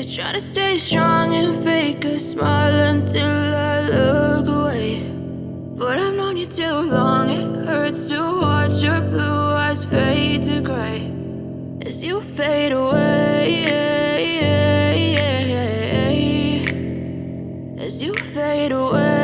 you're trying to stay strong and fake a smile until I look away. But I've known you too long, it hurts to watch your blue eyes fade to gray as you fade away, as you fade away.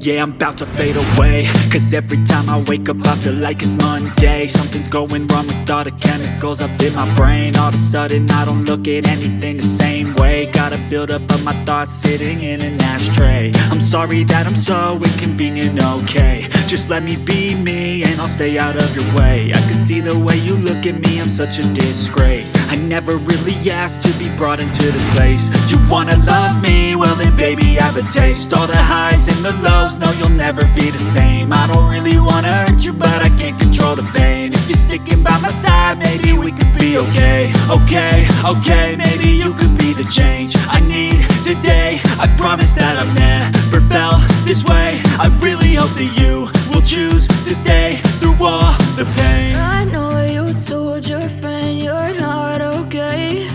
Yeah, I'm about to fade away, cause every time I wake up I feel like it's Monday. Something's going wrong with all the chemicals up in my brain. All of a sudden I don't look at anything the same way. Got a buildup of my thoughts sitting in an ashtray. I'm sorry that I'm so inconvenient, okay. Just let me be me and I'll stay out of your way. I can see the way you look at me, I'm such a disgrace. I never really asked to be brought into this place. You wanna love me? Well then baby I have a taste. All the highs and the lows, no you'll never be the same. I don't really wanna hurt you but I can't control the pain. If you're sticking by my side maybe we could be okay. Okay, maybe you could be the change I need today. I promise that I've never felt this way. I really hope that you will choose to stay through all the pain. I know you told your friend you're not okay,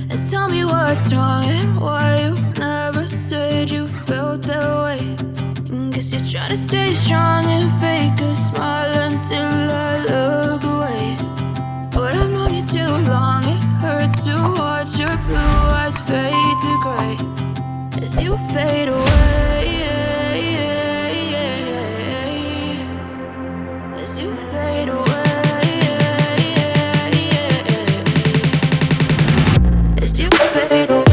and tell me what's wrong and why you never said you felt that way. And guess you're trying to stay strong and fake a smile until I look away. But I've known you too long, it hurts to watch your blue eyes fade to gray as you fade away. As you fade away. As you fade away.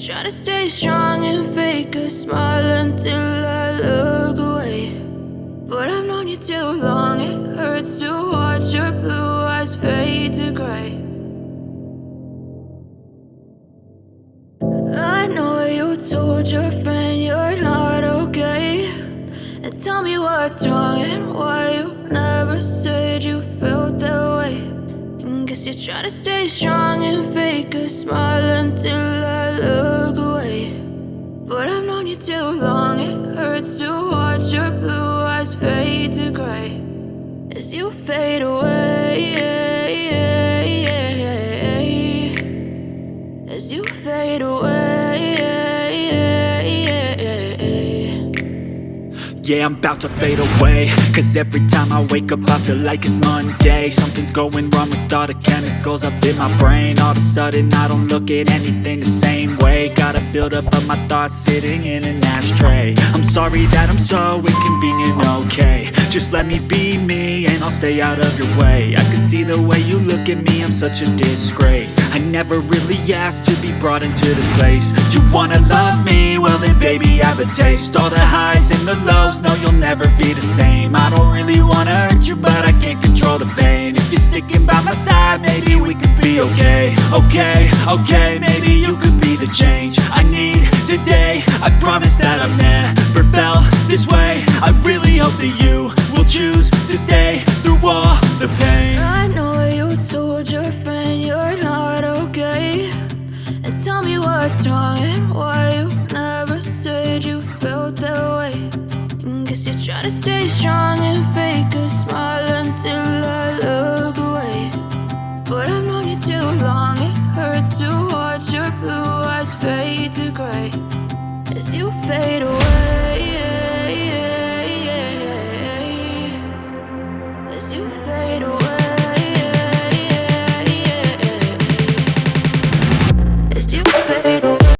Try to stay strong and fake a smile until I look away. But I've known you too long, it hurts to watch your blue eyes fade to gray. I know you told your friend you're not okay, and tell me what's wrong and why you never said you felt that way. And guess you're trying to stay strong and fake a smile until I look away. But I've known you too long, it hurts to watch your blue eyes fade to gray as you fade away. As you fade away. Yeah, I'm about to fade away, cause every time I wake up I feel like it's Monday. Something's going wrong with all the chemicals up in my brain. All of a sudden I don't look at anything the same way. Got a buildup of my thoughts sitting in an ashtray. I'm sorry that I'm so inconvenient, okay. Just let me be me and I'll stay out of your way. I can see the way you look at me, I'm such a disgrace. I never really asked to be brought into this place. You wanna love me? Well then baby I have a taste. All the highs and the lows, no you'll never be the same. I don't really wanna hurt you but I can't control the pain. If you're sticking by my side, maybe we could be okay. Okay, maybe you could be the change I need today. I promise that I've never felt this way. I really hope that you will choose to stay through all the pain. I know you told your friend you're not okay, and tell me what's wrong and why you never said you felt that way. Guess you're trying to stay strong and fake a smile until I look away. But I've known you too long, it hurts to watch your blue eyes fade to gray as you fade away.